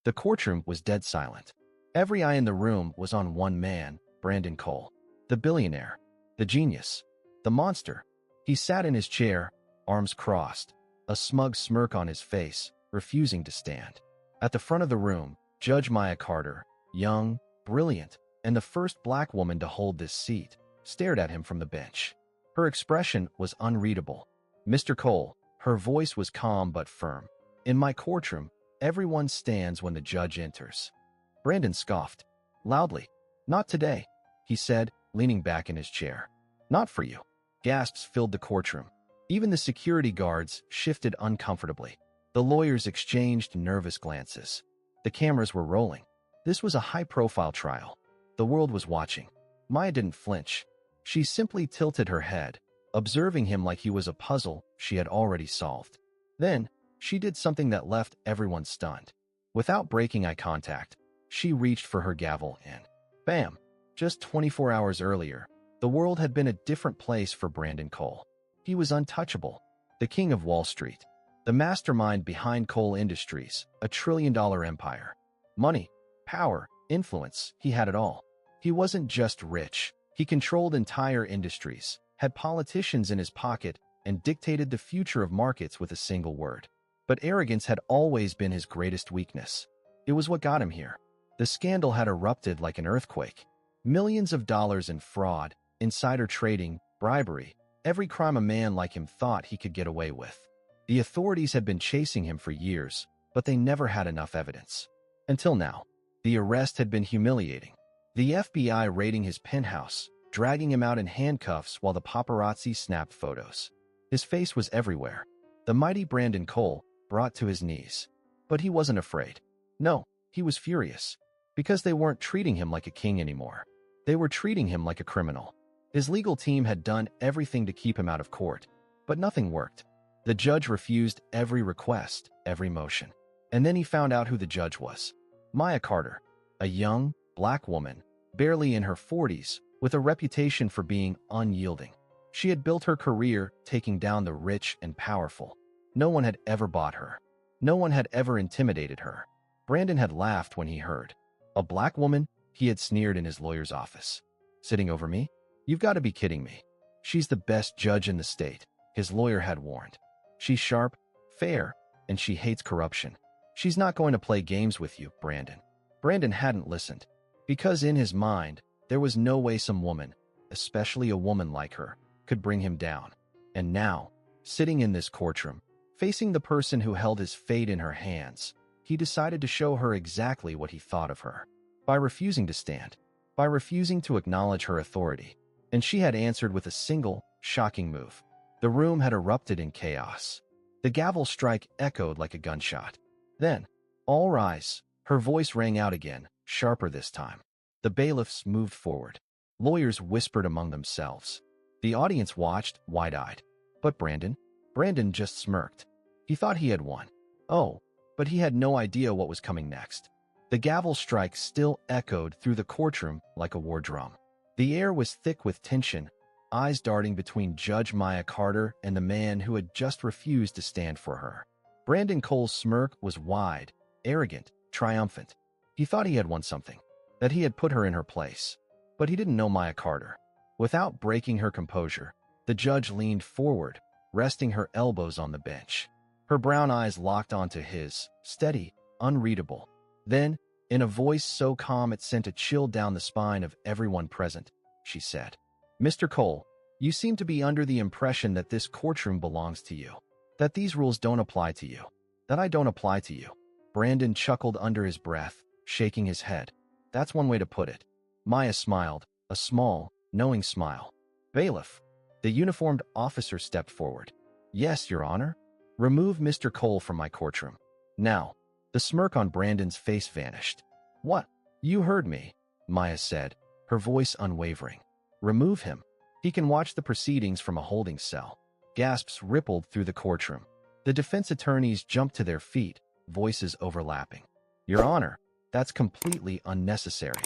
The courtroom was dead silent. Every eye in the room was on one man, Brandon Cole. The billionaire. The genius. The monster. He sat in his chair, arms crossed, a smug smirk on his face, refusing to stand. At the front of the room, Judge Maya Carter, young, brilliant, and the first black woman to hold this seat, stared at him from the bench. Her expression was unreadable. "Mr. Cole," her voice was calm but firm. "In my courtroom, everyone stands when the judge enters." Brandon scoffed, loudly. "Not today," he said, leaning back in his chair. "Not for you." Gasps filled the courtroom. Even the security guards shifted uncomfortably. The lawyers exchanged nervous glances. The cameras were rolling. This was a high-profile trial. The world was watching. Maya didn't flinch. She simply tilted her head, observing him like he was a puzzle she had already solved. Then, she did something that left everyone stunned. Without breaking eye contact, she reached for her gavel and bam! Just 24 hours earlier, the world had been a different place for Brandon Cole. He was untouchable, the king of Wall Street, the mastermind behind Cole Industries, a trillion-dollar empire. Money, power, influence, he had it all. He wasn't just rich. He controlled entire industries, had politicians in his pocket, and dictated the future of markets with a single word. But arrogance had always been his greatest weakness. It was what got him here. The scandal had erupted like an earthquake. Millions of dollars in fraud, insider trading, bribery, every crime a man like him thought he could get away with. The authorities had been chasing him for years, but they never had enough evidence. Until now. The arrest had been humiliating. The FBI raiding his penthouse, dragging him out in handcuffs while the paparazzi snapped photos. His face was everywhere. The mighty Brandon Cole, brought to his knees. But he wasn't afraid. No, he was furious. Because they weren't treating him like a king anymore. They were treating him like a criminal. His legal team had done everything to keep him out of court, but nothing worked. The judge refused every request, every motion. And then he found out who the judge was. Maya Carter, a young, black woman, barely in her 40s, with a reputation for being unyielding. She had built her career taking down the rich and powerful. No one had ever bought her. No one had ever intimidated her. Brandon had laughed when he heard. "A black woman?" he had sneered in his lawyer's office. "Sitting over me? You've got to be kidding me. She's the best judge in the state," his lawyer had warned. "She's sharp, fair, and she hates corruption. She's not going to play games with you, Brandon." Brandon hadn't listened. Because in his mind, there was no way some woman, especially a woman like her, could bring him down. And now, sitting in this courtroom, facing the person who held his fate in her hands, he decided to show her exactly what he thought of her. By refusing to stand. By refusing to acknowledge her authority. And she had answered with a single, shocking move. The room had erupted in chaos. The gavel strike echoed like a gunshot. Then, "All rise." Her voice rang out again, sharper this time. The bailiffs moved forward. Lawyers whispered among themselves. The audience watched, wide-eyed. But Brandon just smirked. He thought he had won. Oh, but he had no idea what was coming next. The gavel strike still echoed through the courtroom like a war drum. The air was thick with tension, eyes darting between Judge Maya Carter and the man who had just refused to stand for her. Brandon Cole's smirk was wide, arrogant, triumphant. He thought he had won something, that he had put her in her place. But he didn't know Maya Carter. Without breaking her composure, the judge leaned forward, resting her elbows on the bench. Her brown eyes locked onto his, steady, unreadable. Then, in a voice so calm it sent a chill down the spine of everyone present, she said, "Mr. Cole, you seem to be under the impression that this courtroom belongs to you. That these rules don't apply to you. That I don't apply to you." Brandon chuckled under his breath, shaking his head. "That's one way to put it." Maya smiled, a small, knowing smile. "Bailiff." The uniformed officer stepped forward. "Yes, Your Honor. Remove Mr. Cole from my courtroom. Now." The smirk on Brandon's face vanished. "What? You heard me," Maya said, her voice unwavering. "Remove him. He can watch the proceedings from a holding cell." Gasps rippled through the courtroom. The defense attorneys jumped to their feet, voices overlapping. "Your Honor, that's completely unnecessary.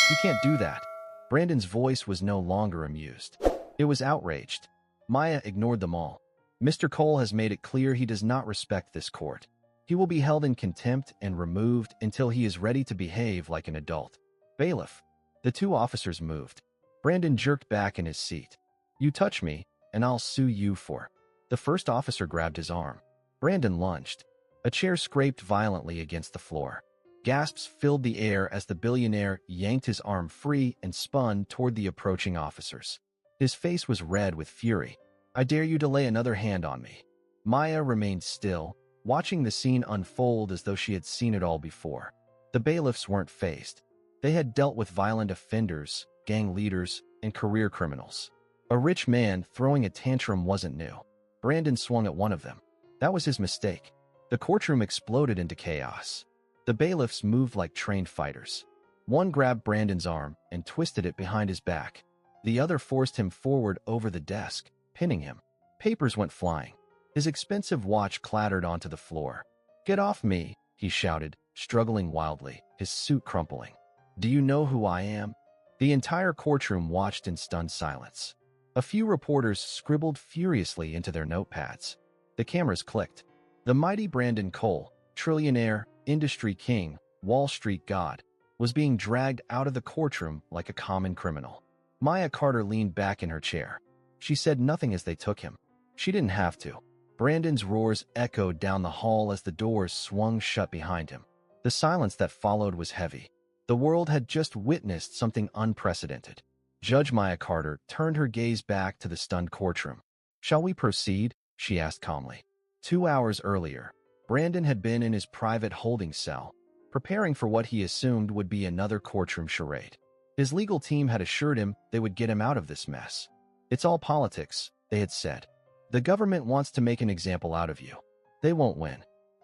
You can't do that." Brandon's voice was no longer amused. It was outraged. Maya ignored them all. "Mr. Cole has made it clear he does not respect this court. He will be held in contempt and removed until he is ready to behave like an adult. Bailiff. The two officers moved. Brandon jerked back in his seat. You touch me, and I'll sue you for. The first officer grabbed his arm. Brandon lunged. A chair scraped violently against the floor. Gasps filled the air as the billionaire yanked his arm free and spun toward the approaching officers. His face was red with fury. I dare you to lay another hand on me. Maya remained still, watching the scene unfold as though she had seen it all before. The bailiffs weren't fazed. They had dealt with violent offenders, gang leaders, and career criminals. A rich man throwing a tantrum wasn't new. Brandon swung at one of them. That was his mistake. The courtroom exploded into chaos. The bailiffs moved like trained fighters. One grabbed Brandon's arm and twisted it behind his back. The other forced him forward over the desk, pinning him. Papers went flying. His expensive watch clattered onto the floor. Get off me, he shouted, struggling wildly, his suit crumpling. Do you know who I am? The entire courtroom watched in stunned silence. A few reporters scribbled furiously into their notepads. The cameras clicked. The mighty Brandon Cole, trillionaire, industry king, Wall Street god, was being dragged out of the courtroom like a common criminal. Maya Carter leaned back in her chair. She said nothing as they took him. She didn't have to. Brandon's roars echoed down the hall as the doors swung shut behind him. The silence that followed was heavy. The world had just witnessed something unprecedented. Judge Maya Carter turned her gaze back to the stunned courtroom. Shall we proceed? She asked calmly. 2 hours earlier, Brandon had been in his private holding cell, preparing for what he assumed would be another courtroom charade. His legal team had assured him they would get him out of this mess. It's all politics, they had said. The government wants to make an example out of you. They won't win.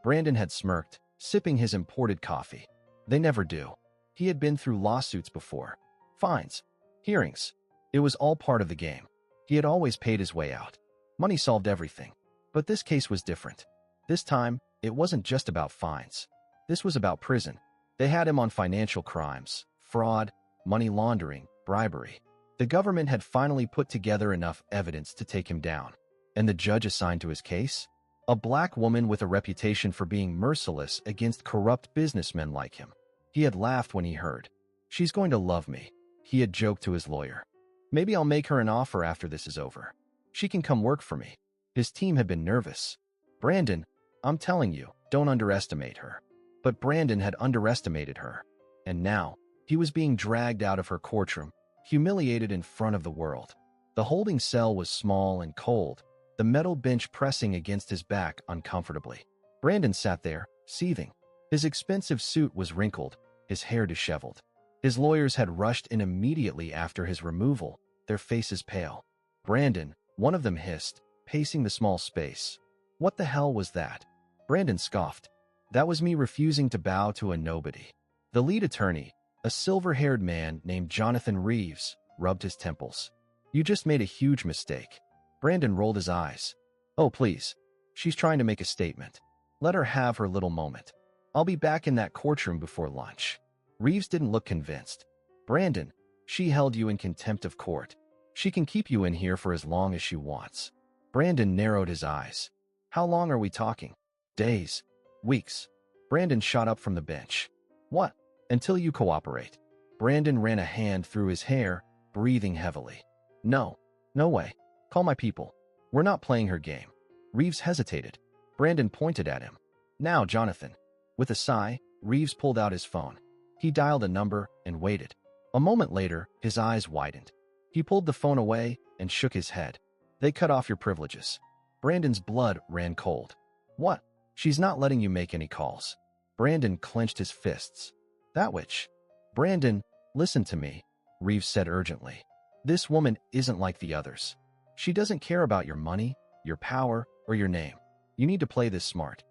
Brandon had smirked, sipping his imported coffee. They never do. He had been through lawsuits before. Fines. Hearings. It was all part of the game. He had always paid his way out. Money solved everything. But this case was different. This time, it wasn't just about fines. This was about prison. They had him on financial crimes, fraud, money laundering, bribery. The government had finally put together enough evidence to take him down. And the judge assigned to his case? A black woman with a reputation for being merciless against corrupt businessmen like him. He had laughed when he heard. She's going to love me, he had joked to his lawyer. Maybe I'll make her an offer after this is over. She can come work for me. His team had been nervous. Brandon, I'm telling you, don't underestimate her. But Brandon had underestimated her. And now, he was being dragged out of her courtroom, humiliated in front of the world. The holding cell was small and cold, the metal bench pressing against his back uncomfortably. Brandon sat there, seething. His expensive suit was wrinkled, his hair disheveled. His lawyers had rushed in immediately after his removal, their faces pale. Brandon, one of them hissed, pacing the small space. What the hell was that? Brandon scoffed. That was me refusing to bow to a nobody. The lead attorney, a silver-haired man named Jonathan Reeves, rubbed his temples. You just made a huge mistake. Brandon rolled his eyes. Oh, please. She's trying to make a statement. Let her have her little moment. I'll be back in that courtroom before lunch. Reeves didn't look convinced. Brandon, she held you in contempt of court. She can keep you in here for as long as she wants. Brandon narrowed his eyes. How long are we talking? Days? Weeks? Brandon shot up from the bench. What? Until you cooperate. Brandon ran a hand through his hair, breathing heavily. No. No way. Call my people. We're not playing her game. Reeves hesitated. Brandon pointed at him. Now, Jonathan. With a sigh, Reeves pulled out his phone. He dialed a number and waited. A moment later, his eyes widened. He pulled the phone away and shook his head. They cut off your privileges. Brandon's blood ran cold. What? She's not letting you make any calls. Brandon clenched his fists. That witch. Brandon, listen to me, Reeves said urgently. This woman isn't like the others. She doesn't care about your money, your power, or your name. You need to play this smart.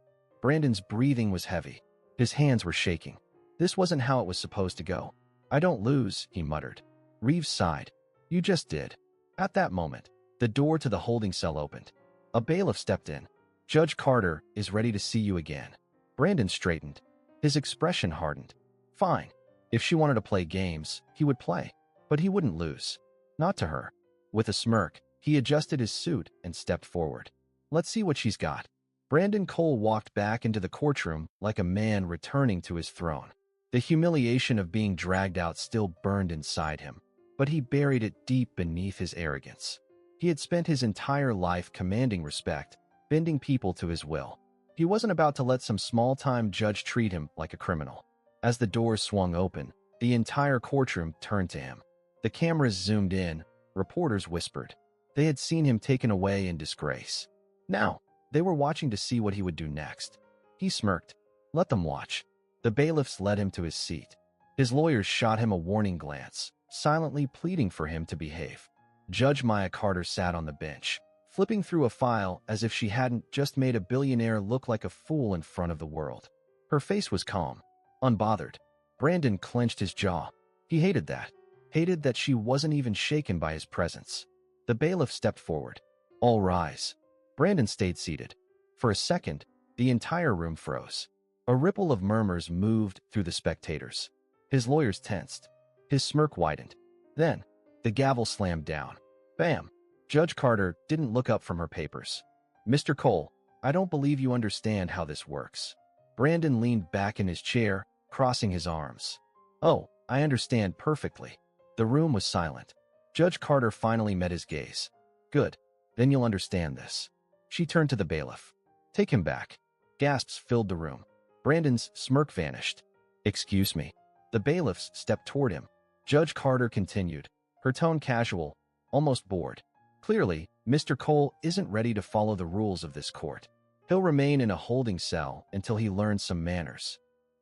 Brandon's breathing was heavy. His hands were shaking. This wasn't how it was supposed to go. I don't lose, he muttered. Reeves sighed. You just did. At that moment, the door to the holding cell opened. A bailiff stepped in. Judge Carter is ready to see you again. Brandon straightened. His expression hardened. Fine. If she wanted to play games, he would play. But he wouldn't lose. Not to her. With a smirk, he adjusted his suit and stepped forward. Let's see what she's got. Brandon Cole walked back into the courtroom like a man returning to his throne. The humiliation of being dragged out still burned inside him, but he buried it deep beneath his arrogance. He had spent his entire life commanding respect, bending people to his will. He wasn't about to let some small-time judge treat him like a criminal. As the doors swung open, the entire courtroom turned to him. The cameras zoomed in, reporters whispered. They had seen him taken away in disgrace. Now, they were watching to see what he would do next. He smirked. Let them watch. The bailiffs led him to his seat. His lawyers shot him a warning glance, silently pleading for him to behave. Judge Maya Carter sat on the bench, flipping through a file as if she hadn't just made a billionaire look like a fool in front of the world. Her face was calm, unbothered. Brandon clenched his jaw. He hated that. Hated that she wasn't even shaken by his presence. The bailiff stepped forward. All rise. Brandon stayed seated. For a second, the entire room froze. A ripple of murmurs moved through the spectators. His lawyers tensed. His smirk widened. Then, the gavel slammed down. Bam! Judge Carter didn't look up from her papers. Mr. Cole, I don't believe you understand how this works. Brandon leaned back in his chair, crossing his arms. Oh, I understand perfectly. The room was silent. Judge Carter finally met his gaze. Good. Then you'll understand this. She turned to the bailiff. Take him back. Gasps filled the room. Brandon's smirk vanished. Excuse me. The bailiffs stepped toward him. Judge Carter continued, her tone casual, almost bored. Clearly, Mr. Cole isn't ready to follow the rules of this court. He'll remain in a holding cell until he learns some manners.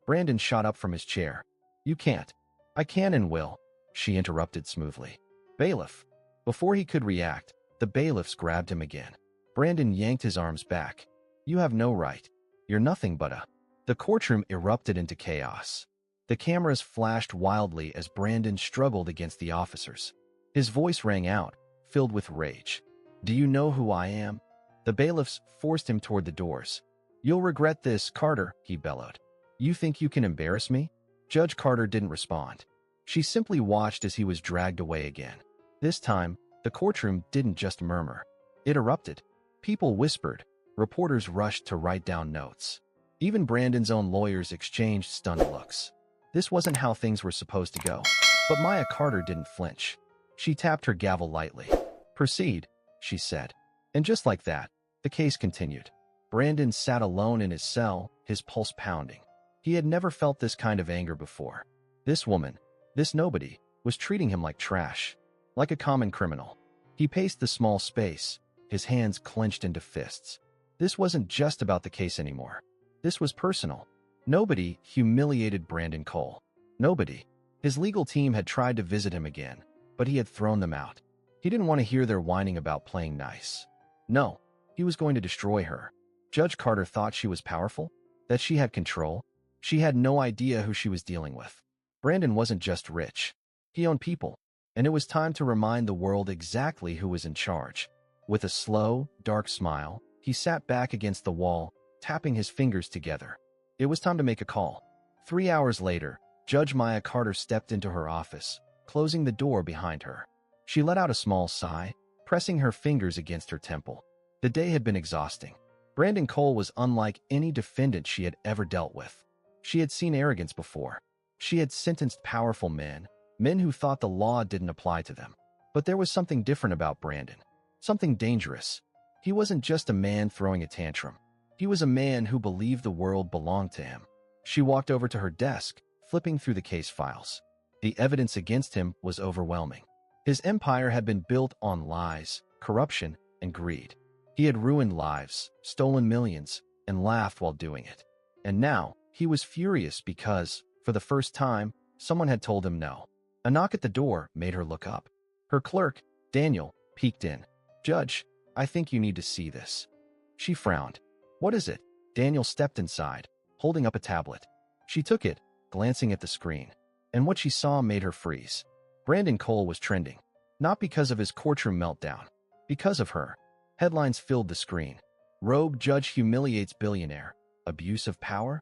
Brandon shot up from his chair. You can't. I can and will, she interrupted smoothly. Bailiff. Before he could react, the bailiffs grabbed him again. Brandon yanked his arms back. You have no right. You're nothing but a... The courtroom erupted into chaos. The cameras flashed wildly as Brandon struggled against the officers. His voice rang out, filled with rage. Do you know who I am? The bailiffs forced him toward the doors. You'll regret this, Carter, he bellowed. You think you can embarrass me? Judge Carter didn't respond. She simply watched as he was dragged away again. This time, the courtroom didn't just murmur. It erupted. People whispered. Reporters rushed to write down notes. Even Brandon's own lawyers exchanged stunned looks. This wasn't how things were supposed to go. But Maya Carter didn't flinch. She tapped her gavel lightly. Proceed, she said. And just like that, the case continued. Brandon sat alone in his cell, his pulse pounding. He had never felt this kind of anger before. This woman, this nobody, was treating him like trash, like a common criminal. He paced the small space, his hands clenched into fists. This wasn't just about the case anymore. This was personal. Nobody humiliated Brandon Cole. Nobody. His legal team had tried to visit him again, but he had thrown them out. He didn't want to hear their whining about playing nice. No, he was going to destroy her. Judge Carter thought she was powerful, that she had control. She had no idea who she was dealing with. Brandon wasn't just rich. He owned people, and it was time to remind the world exactly who was in charge. With a slow, dark smile, he sat back against the wall, tapping his fingers together. It was time to make a call. 3 hours later, Judge Maya Carter stepped into her office, closing the door behind her. She let out a small sigh, pressing her fingers against her temple. The day had been exhausting. Brandon Cole was unlike any defendant she had ever dealt with. She had seen arrogance before. She had sentenced powerful men, men who thought the law didn't apply to them. But there was something different about Brandon. Something dangerous. He wasn't just a man throwing a tantrum. He was a man who believed the world belonged to him. She walked over to her desk, flipping through the case files. The evidence against him was overwhelming. His empire had been built on lies, corruption, and greed. He had ruined lives, stolen millions, and laughed while doing it. And now, he was furious because, for the first time, someone had told him no. A knock at the door made her look up. Her clerk, Daniel, peeked in. Judge, I think you need to see this. She frowned. What is it? Daniel stepped inside, holding up a tablet. She took it, glancing at the screen. And what she saw made her freeze. Brandon Cole was trending. Not because of his courtroom meltdown. Because of her. Headlines filled the screen. Rogue judge humiliates billionaire. Abuse of power?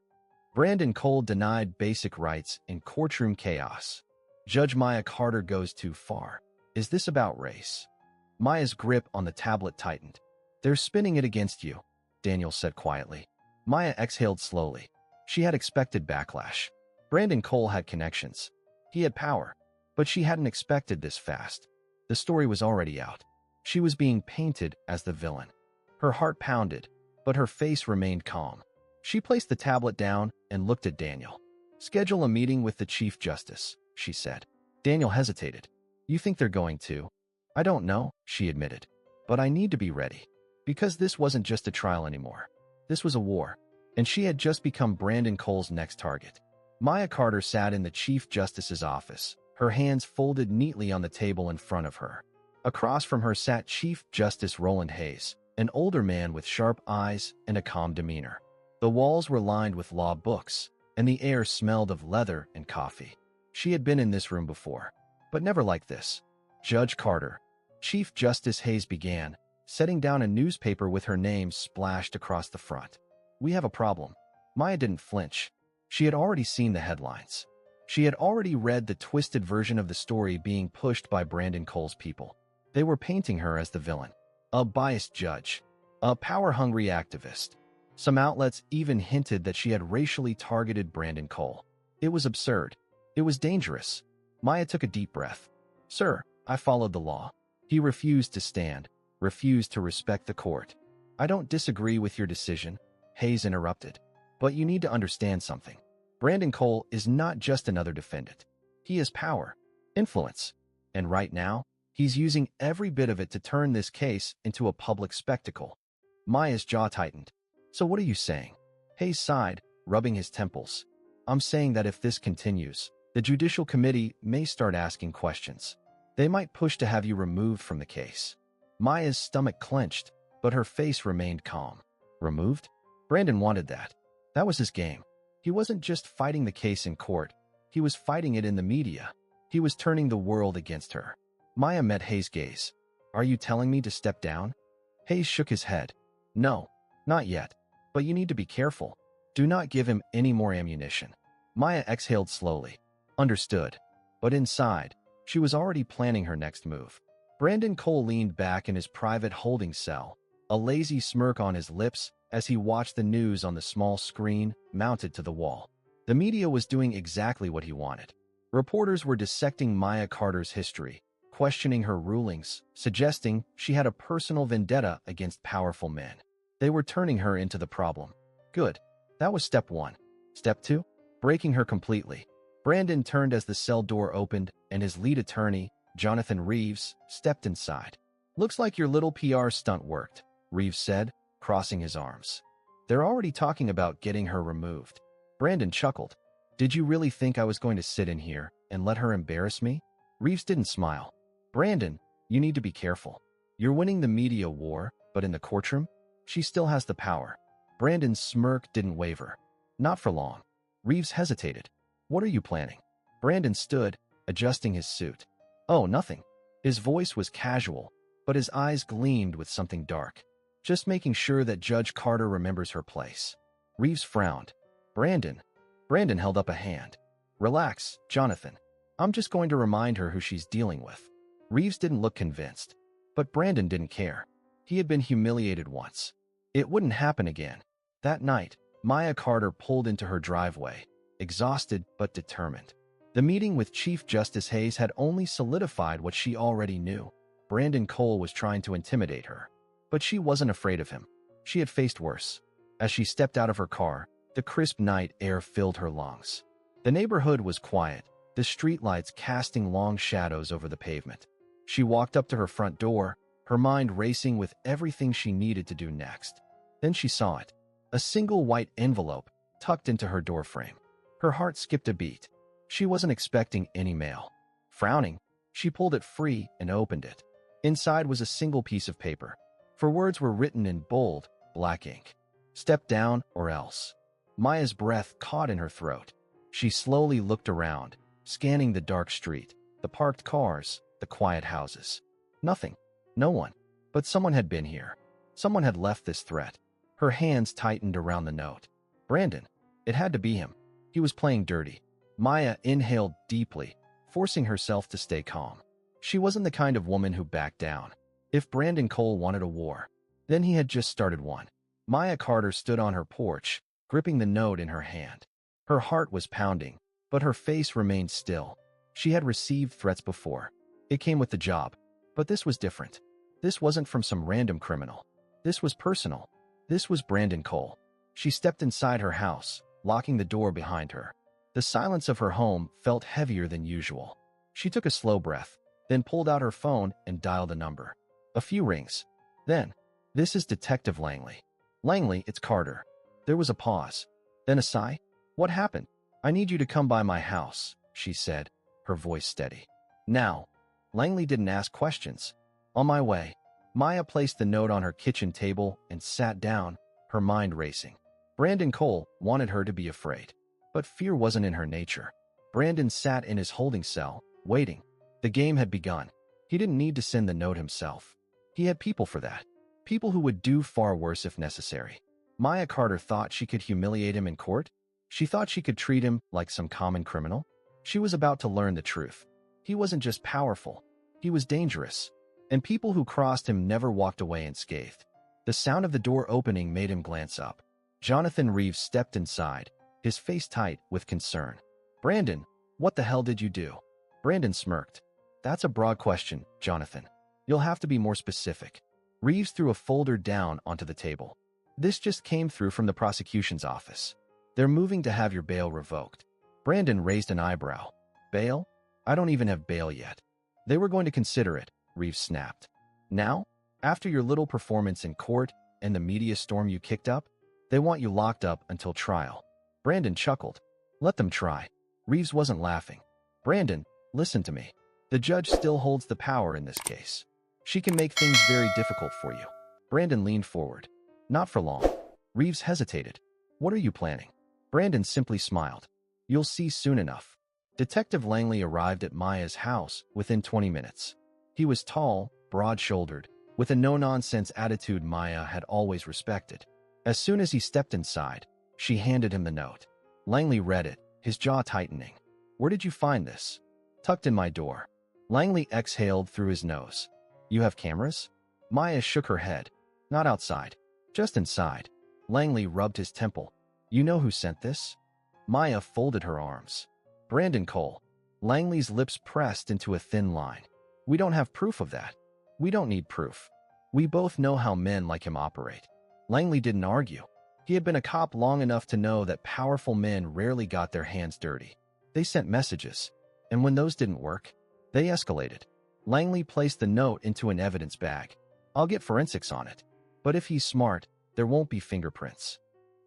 Brandon Cole denied basic rights in courtroom chaos. Judge Maya Carter goes too far. Is this about race? Maya's grip on the tablet tightened. They're spinning it against you. Daniel said quietly. Maya exhaled slowly. She had expected backlash. Brandon Cole had connections. He had power. But she hadn't expected this fast. The story was already out. She was being painted as the villain. Her heart pounded, but her face remained calm. She placed the tablet down and looked at Daniel. Schedule a meeting with the Chief Justice, she said. Daniel hesitated. You think they're going to? I don't know, she admitted. But I need to be ready. Because this wasn't just a trial anymore. This was a war. And she had just become Brandon Cole's next target. Maya Carter sat in the Chief Justice's office, her hands folded neatly on the table in front of her. Across from her sat Chief Justice Roland Hayes, an older man with sharp eyes and a calm demeanor. The walls were lined with law books, and the air smelled of leather and coffee. She had been in this room before, but never like this. Judge Carter, Chief Justice Hayes began, setting down a newspaper with her name splashed across the front. We have a problem. Maya didn't flinch. She had already seen the headlines. She had already read the twisted version of the story being pushed by Brandon Cole's people. They were painting her as the villain, a biased judge, a power-hungry activist. Some outlets even hinted that she had racially targeted Brandon Cole. It was absurd. It was dangerous. Maya took a deep breath. Sir, I followed the law. He refused to stand, refused to respect the court. I don't disagree with your decision, Hayes interrupted. But you need to understand something. Brandon Cole is not just another defendant. He has power, influence, and right now, he's using every bit of it to turn this case into a public spectacle. Maya's jaw tightened. So what are you saying? Hayes sighed, rubbing his temples. I'm saying that if this continues, the Judicial Committee may start asking questions. They might push to have you removed from the case. Maya's stomach clenched, but her face remained calm. Removed? Brandon wanted that. That was his game. He wasn't just fighting the case in court. He was fighting it in the media. He was turning the world against her. Maya met Hayes' gaze. Are you telling me to step down? Hayes shook his head. No, not yet. But you need to be careful. Do not give him any more ammunition. Maya exhaled slowly. Understood. But inside, she was already planning her next move. Brandon Cole leaned back in his private holding cell, a lazy smirk on his lips as he watched the news on the small screen mounted to the wall. The media was doing exactly what he wanted. Reporters were dissecting Maya Carter's history, questioning her rulings, suggesting she had a personal vendetta against powerful men. They were turning her into the problem. Good. That was step one. Step two? Breaking her completely. Brandon turned as the cell door opened, and his lead attorney, Jonathan Reeves, stepped inside. Looks like your little PR stunt worked, Reeves said, crossing his arms. They're already talking about getting her removed. Brandon chuckled. Did you really think I was going to sit in here and let her embarrass me? Reeves didn't smile. Brandon, you need to be careful. You're winning the media war, but in the courtroom, she still has the power. Brandon's smirk didn't waver. Not for long. Reeves hesitated. What are you planning? Brandon stood, adjusting his suit. Oh, nothing. His voice was casual, but his eyes gleamed with something dark. Just making sure that Judge Carter remembers her place. Reeves frowned. Brandon. Brandon held up a hand. Relax, Jonathan. I'm just going to remind her who she's dealing with. Reeves didn't look convinced, but Brandon didn't care. He had been humiliated once. It wouldn't happen again. That night, Maya Carter pulled into her driveway, exhausted but determined. The meeting with Chief Justice Hayes had only solidified what she already knew. Brandon Cole was trying to intimidate her. But she wasn't afraid of him. She had faced worse. As she stepped out of her car, the crisp night air filled her lungs. The neighborhood was quiet, the streetlights casting long shadows over the pavement. She walked up to her front door, her mind racing with everything she needed to do next. Then she saw it. A single white envelope tucked into her doorframe. Her heart skipped a beat. She wasn't expecting any mail. Frowning, she pulled it free and opened it. Inside was a single piece of paper. For words were written in bold, black ink. Step down or else. Maya's breath caught in her throat. She slowly looked around, scanning the dark street, the parked cars, the quiet houses. Nothing. No one. But someone had been here. Someone had left this threat. Her hands tightened around the note. Brandon. It had to be him. He was playing dirty. Maya inhaled deeply, forcing herself to stay calm. She wasn't the kind of woman who backed down. If Brandon Cole wanted a war, then he had just started one. Maya Carter stood on her porch, gripping the note in her hand. Her heart was pounding, but her face remained still. She had received threats before. It came with the job. But this was different. This wasn't from some random criminal. This was personal. This was Brandon Cole. She stepped inside her house, locking the door behind her. The silence of her home felt heavier than usual. She took a slow breath, then pulled out her phone and dialed a number. A few rings. Then, "This is Detective Langley." "Langley, it's Carter." There was a pause. Then a sigh. "What happened?" "I need you to come by my house," she said, her voice steady. "Now." Langley didn't ask questions. "On my way." Maya placed the note on her kitchen table and sat down, her mind racing. Brandon Cole wanted her to be afraid. But fear wasn't in her nature. Brandon sat in his holding cell, waiting. The game had begun. He didn't need to send the note himself. He had people for that. People who would do far worse if necessary. Maya Carter thought she could humiliate him in court. She thought she could treat him like some common criminal. She was about to learn the truth. He wasn't just powerful. He was dangerous. And people who crossed him never walked away unscathed. The sound of the door opening made him glance up. Jonathan Reeves stepped inside, his face tight with concern. "Brandon, what the hell did you do?" Brandon smirked. "That's a broad question, Jonathan. You'll have to be more specific." Reeves threw a folder down onto the table. "This just came through from the prosecution's office. They're moving to have your bail revoked." Brandon raised an eyebrow. "Bail? I don't even have bail yet." "They were going to consider it," Reeves snapped. "Now? After your little performance in court and the media storm you kicked up? They want you locked up until trial." Brandon chuckled. "Let them try." Reeves wasn't laughing. "Brandon, listen to me. The judge still holds the power in this case. She can make things very difficult for you." Brandon leaned forward. "Not for long." Reeves hesitated. "What are you planning?" Brandon simply smiled. "You'll see soon enough." Detective Langley arrived at Maya's house within 20 minutes. He was tall, broad-shouldered, with a no-nonsense attitude Maya had always respected. As soon as he stepped inside, she handed him the note. Langley read it, his jaw tightening. "Where did you find this?" "Tucked in my door." Langley exhaled through his nose. "You have cameras?" Maya shook her head. "Not outside. Just inside." Langley rubbed his temple. "You know who sent this?" Maya folded her arms. "Brandon Cole." Langley's lips pressed into a thin line. "We don't have proof of that." "We don't need proof. We both know how men like him operate." Langley didn't argue. He had been a cop long enough to know that powerful men rarely got their hands dirty. They sent messages. And when those didn't work, they escalated. Langley placed the note into an evidence bag. "I'll get forensics on it. But if he's smart, there won't be fingerprints."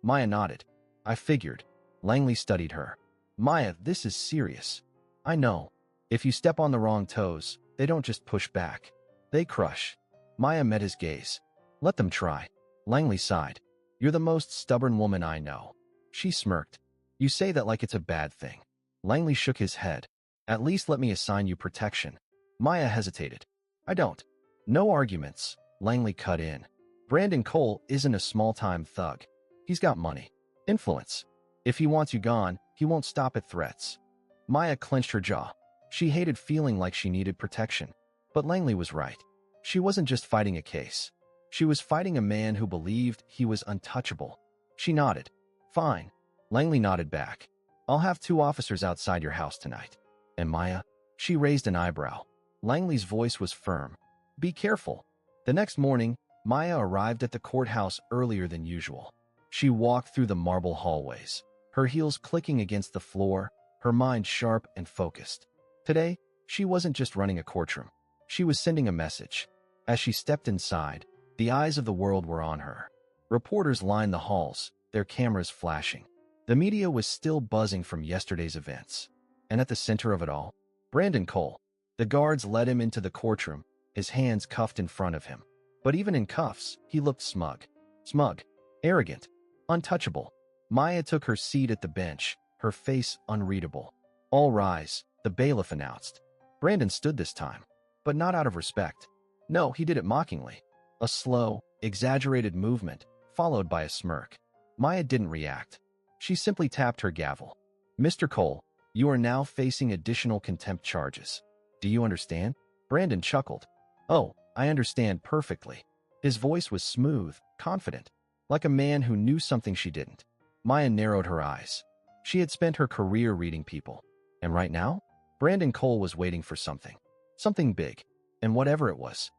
Maya nodded. "I figured." Langley studied her. "Maya, this is serious. I know. If you step on the wrong toes, they don't just push back. They crush." Maya met his gaze. "Let them try." Langley sighed. "You're the most stubborn woman I know." She smirked. "You say that like it's a bad thing." Langley shook his head. "At least let me assign you protection." Maya hesitated. "I don't." "No arguments," Langley cut in. "Brandon Cole isn't a small-time thug. He's got money. Influence. If he wants you gone, he won't stop at threats." Maya clenched her jaw. She hated feeling like she needed protection. But Langley was right. She wasn't just fighting a case. She was fighting a man who believed he was untouchable. She nodded. "Fine." Langley nodded back. "I'll have 2 officers outside your house tonight." "And Maya?" She raised an eyebrow. Langley's voice was firm. "Be careful." The next morning, Maya arrived at the courthouse earlier than usual. She walked through the marble hallways, her heels clicking against the floor, her mind sharp and focused. Today, she wasn't just running a courtroom. She was sending a message. As she stepped inside, the eyes of the world were on her. Reporters lined the halls, their cameras flashing. The media was still buzzing from yesterday's events. And at the center of it all, Brandon Cole. The guards led him into the courtroom, his hands cuffed in front of him. But even in cuffs, he looked smug. Smug, arrogant, untouchable. Maya took her seat at the bench, her face unreadable. "All rise," the bailiff announced. Brandon stood this time, but not out of respect. No, he did it mockingly. A slow, exaggerated movement, followed by a smirk. Maya didn't react. She simply tapped her gavel. "Mr. Cole, you are now facing additional contempt charges. Do you understand?" Brandon chuckled. "Oh, I understand perfectly." His voice was smooth, confident. like a man who knew something she didn't. Maya narrowed her eyes. She had spent her career reading people. And right now, Brandon Cole was waiting for something. Something big. And whatever it was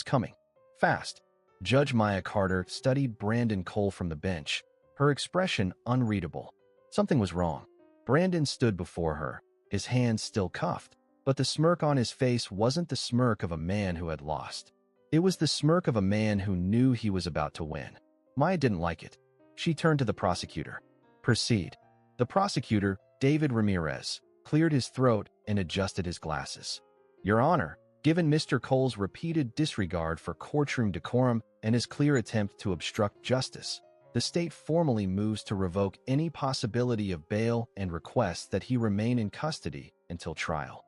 coming. Fast. Judge Maya Carter studied Brandon Cole from the bench, her expression unreadable. Something was wrong. Brandon stood before her, his hands still cuffed, but the smirk on his face wasn't the smirk of a man who had lost. It was the smirk of a man who knew he was about to win. Maya didn't like it. She turned to the prosecutor. Proceed. The prosecutor, David Ramirez, cleared his throat and adjusted his glasses. Your Honor, given Mr. Cole's repeated disregard for courtroom decorum and his clear attempt to obstruct justice, the state formally moves to revoke any possibility of bail and requests that he remain in custody until trial.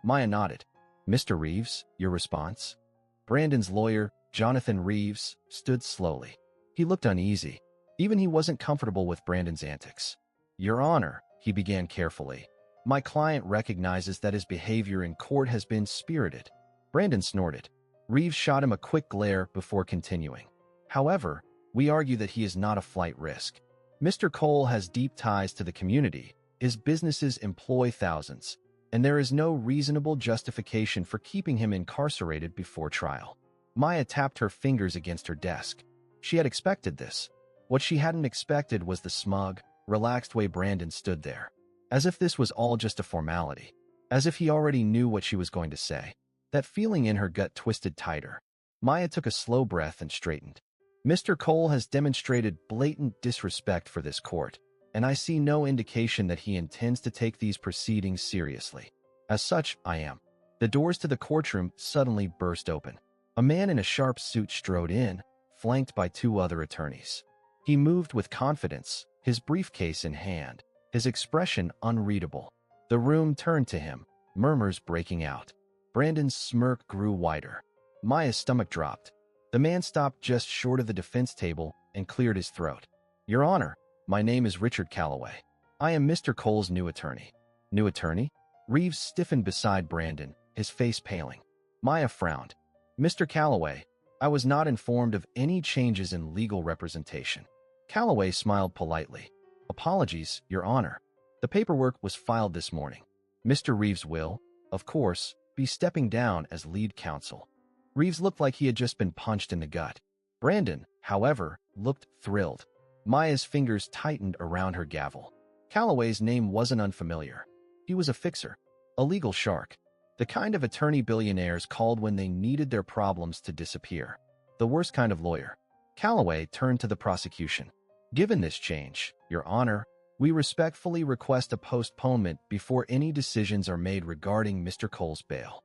Maya nodded. Mr. Reeves, your response? Brandon's lawyer, Jonathan Reeves, stood slowly. He looked uneasy. Even he wasn't comfortable with Brandon's antics. Your Honor, he began carefully, my client recognizes that his behavior in court has been spirited. Brandon snorted. Reeves shot him a quick glare before continuing. However, we argue that he is not a flight risk. Mr. Cole has deep ties to the community, his businesses employ thousands, and there is no reasonable justification for keeping him incarcerated before trial. Maya tapped her fingers against her desk. She had expected this. What she hadn't expected was the smug, relaxed way Brandon stood there. As if this was all just a formality. As if he already knew what she was going to say. That feeling in her gut twisted tighter. Maya took a slow breath and straightened. Mr. Cole has demonstrated blatant disrespect for this court, and I see no indication that he intends to take these proceedings seriously. As such, I am. The doors to the courtroom suddenly burst open. A man in a sharp suit strode in, flanked by two other attorneys. He moved with confidence, his briefcase in hand, his expression unreadable. The room turned to him, murmurs breaking out. Brandon's smirk grew wider. Maya's stomach dropped. The man stopped just short of the defense table and cleared his throat. Your Honor, my name is Richard Calloway. I am Mr. Cole's new attorney. New attorney? Reeves stiffened beside Brandon, his face paling. Maya frowned. Mr. Calloway, I was not informed of any changes in legal representation. Calloway smiled politely. Apologies, Your Honor. The paperwork was filed this morning. Mr. Reeves will, of course, be stepping down as lead counsel. Reeves looked like he had just been punched in the gut. Brandon, however, looked thrilled. Maya's fingers tightened around her gavel. Calloway's name wasn't unfamiliar. He was a fixer, a legal shark, the kind of attorney billionaires called when they needed their problems to disappear. The worst kind of lawyer. Calloway turned to the prosecution. Given this change, Your Honor, we respectfully request a postponement before any decisions are made regarding Mr. Cole's bail.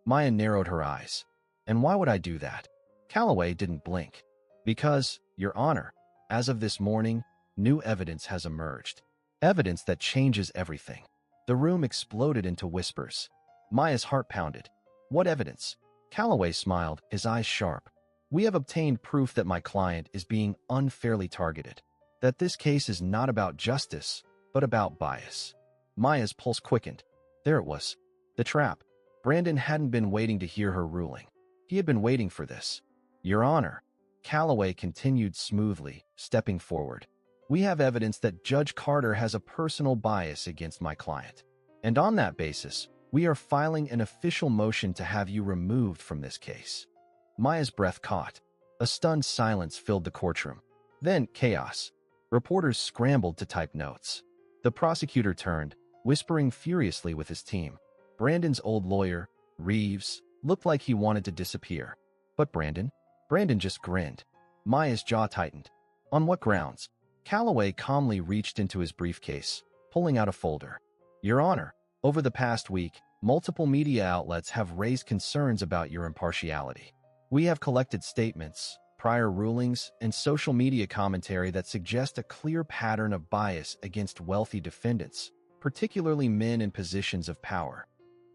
Maya narrowed her eyes. And why would I do that? Calloway didn't blink. Because, Your Honor, as of this morning, new evidence has emerged. Evidence that changes everything. The room exploded into whispers. Maya's heart pounded. What evidence? Calloway smiled, his eyes sharp. We have obtained proof that my client is being unfairly targeted. That this case is not about justice, but about bias. Maya's pulse quickened. There it was. The trap. Brandon hadn't been waiting to hear her ruling. He had been waiting for this. Your Honor, Calloway continued smoothly, stepping forward. We have evidence that Judge Carter has a personal bias against my client. And on that basis, we are filing an official motion to have you removed from this case. Maya's breath caught. A stunned silence filled the courtroom. Then chaos. Reporters scrambled to type notes. The prosecutor turned, whispering furiously with his team. Brandon's old lawyer, Reeves, looked like he wanted to disappear. But Brandon just grinned. Maya's jaw tightened. On what grounds? Calloway calmly reached into his briefcase, pulling out a folder. Your Honor, over the past week, multiple media outlets have raised concerns about your impartiality. We have collected statements, prior rulings, and social media commentary that suggest a clear pattern of bias against wealthy defendants, particularly men in positions of power.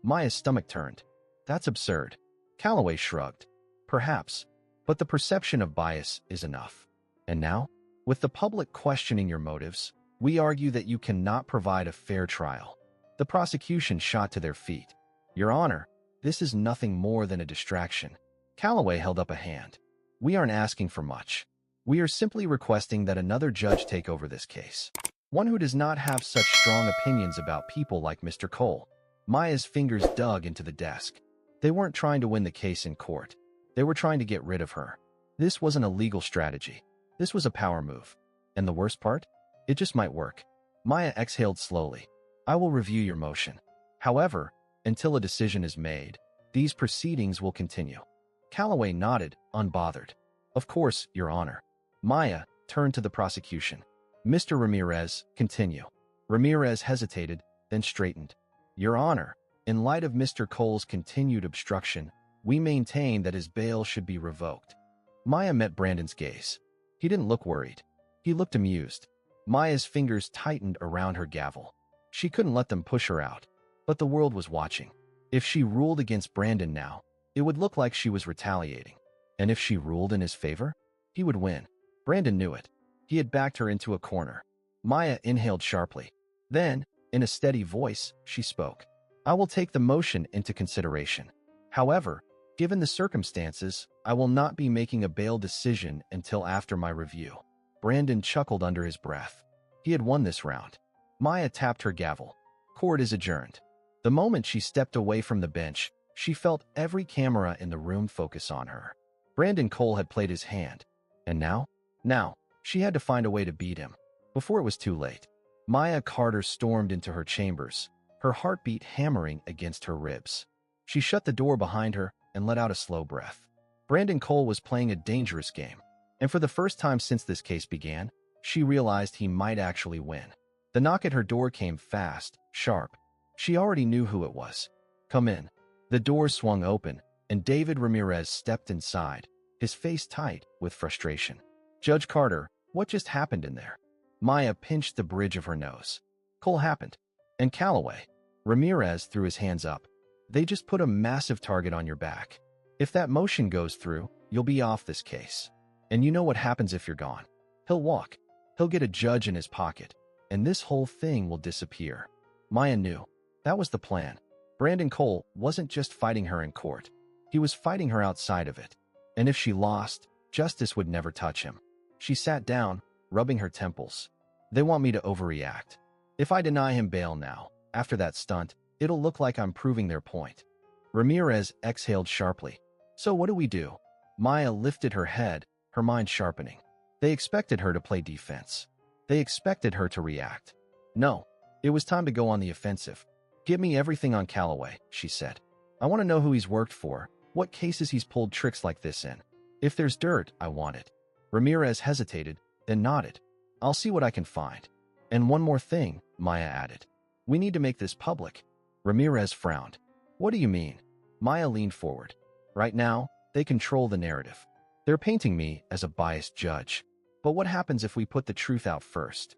Maya's stomach turned. That's absurd. Calloway shrugged. Perhaps, but the perception of bias is enough. And now, with the public questioning your motives, we argue that you cannot provide a fair trial. The prosecution shot to their feet. Your Honor, this is nothing more than a distraction. Calloway held up a hand. We aren't asking for much. We are simply requesting that another judge take over this case. One who does not have such strong opinions about people like Mr. Cole. Maya's fingers dug into the desk. They weren't trying to win the case in court. They were trying to get rid of her. This wasn't a legal strategy. This was a power move. And the worst part? It just might work. Maya exhaled slowly. I will review your motion. However, until a decision is made, these proceedings will continue. Calloway nodded, unbothered. Of course, Your Honor. Maya turned to the prosecution. Mr. Ramirez, continue. Ramirez hesitated, then straightened. Your Honor, in light of Mr. Cole's continued obstruction, we maintain that his bail should be revoked. Maya met Brandon's gaze. He didn't look worried. He looked amused. Maya's fingers tightened around her gavel. She couldn't let them push her out. But the world was watching. If she ruled against Brandon now, it would look like she was retaliating. And if she ruled in his favor, he would win. Brandon knew it. He had backed her into a corner. Maya inhaled sharply. Then, in a steady voice, she spoke. I will take the motion into consideration. However, given the circumstances, I will not be making a bail decision until after my review. Brandon chuckled under his breath. He had won this round. Maya tapped her gavel. Court is adjourned. The moment she stepped away from the bench, she felt every camera in the room focus on her. Brandon Cole had played his hand. And now? Now, she had to find a way to beat him. Before it was too late. Maya Carter stormed into her chambers, her heartbeat hammering against her ribs. She shut the door behind her and let out a slow breath. Brandon Cole was playing a dangerous game. And for the first time since this case began, she realized he might actually win. The knock at her door came fast, sharp. She already knew who it was. Come in. The door swung open, and David Ramirez stepped inside, his face tight with frustration. Judge Carter, what just happened in there? Maya pinched the bridge of her nose. Cole happened. And Calloway. Ramirez threw his hands up. They just put a massive target on your back. If that motion goes through, you'll be off this case. And you know what happens if you're gone. He'll walk. He'll get a judge in his pocket. And this whole thing will disappear. Maya knew. That was the plan. Brandon Cole wasn't just fighting her in court. He was fighting her outside of it. And if she lost, justice would never touch him. She sat down, rubbing her temples. They want me to overreact. If I deny him bail now, after that stunt, it'll look like I'm proving their point. Ramirez exhaled sharply. So what do we do? Maya lifted her head, her mind sharpening. They expected her to play defense. They expected her to react. No, it was time to go on the offensive. Give me everything on Calloway, she said. I want to know who he's worked for, what cases he's pulled tricks like this in. If there's dirt, I want it. Ramirez hesitated, then nodded. I'll see what I can find. And one more thing, Maya added. We need to make this public. Ramirez frowned. What do you mean? Maya leaned forward. Right now, they control the narrative. They're painting me as a biased judge. But what happens if we put the truth out first?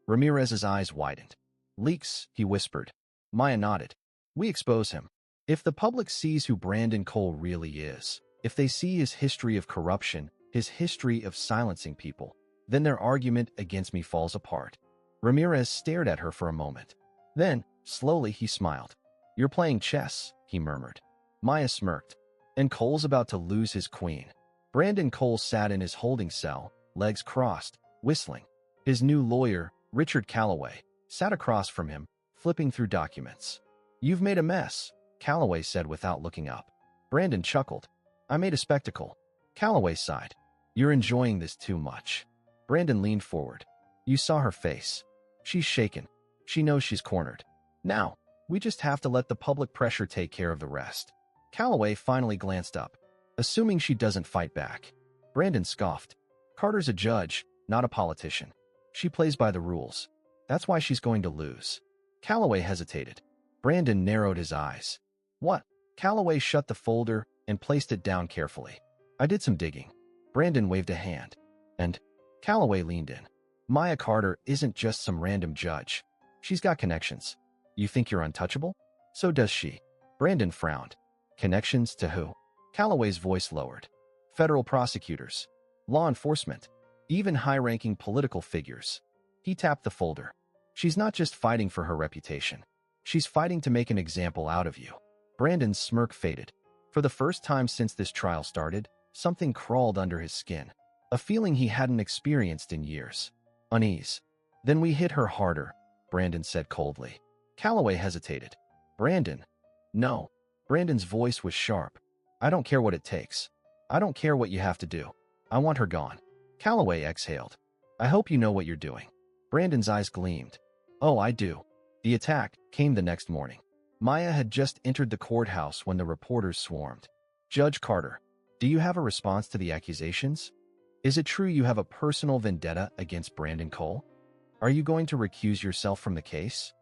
Ramirez's eyes widened. Leaks, he whispered. Maya nodded. We expose him. If the public sees who Brandon Cole really is, if they see his history of corruption, his history of silencing people, then their argument against me falls apart. Ramirez stared at her for a moment. Then, slowly, he smiled. You're playing chess, he murmured. Maya smirked. And Cole's about to lose his queen. Brandon Cole sat in his holding cell, legs crossed, whistling. His new lawyer, Richard Calloway, sat across from him, flipping through documents. You've made a mess, Calloway said without looking up. Brandon chuckled. I made a spectacle. Calloway sighed. You're enjoying this too much. Brandon leaned forward. You saw her face. She's shaken. She knows she's cornered. Now, we just have to let the public pressure take care of the rest. Calloway finally glanced up, assuming she doesn't fight back. Brandon scoffed. Carter's a judge, not a politician. She plays by the rules. That's why she's going to lose. Calloway hesitated. Brandon narrowed his eyes. What? Calloway shut the folder and placed it down carefully. I did some digging. Brandon waved a hand. And Calloway leaned in. Maya Carter isn't just some random judge. She's got connections. You think you're untouchable? So does she. Brandon frowned. Connections to who? Calloway's voice lowered. Federal prosecutors. Law enforcement. Even high-ranking political figures. He tapped the folder. She's not just fighting for her reputation. She's fighting to make an example out of you. Brandon's smirk faded. For the first time since this trial started, something crawled under his skin. a feeling he hadn't experienced in years. Unease. Then we hit her harder, Brandon said coldly. Calloway hesitated. Brandon. No. Brandon's voice was sharp. I don't care what it takes. I don't care what you have to do. I want her gone. Calloway exhaled. I hope you know what you're doing. Brandon's eyes gleamed. Oh, I do. The attack came the next morning. Maya had just entered the courthouse when the reporters swarmed. Judge Carter, do you have a response to the accusations? Is it true you have a personal vendetta against Brandon Cole? Are you going to recuse yourself from the case?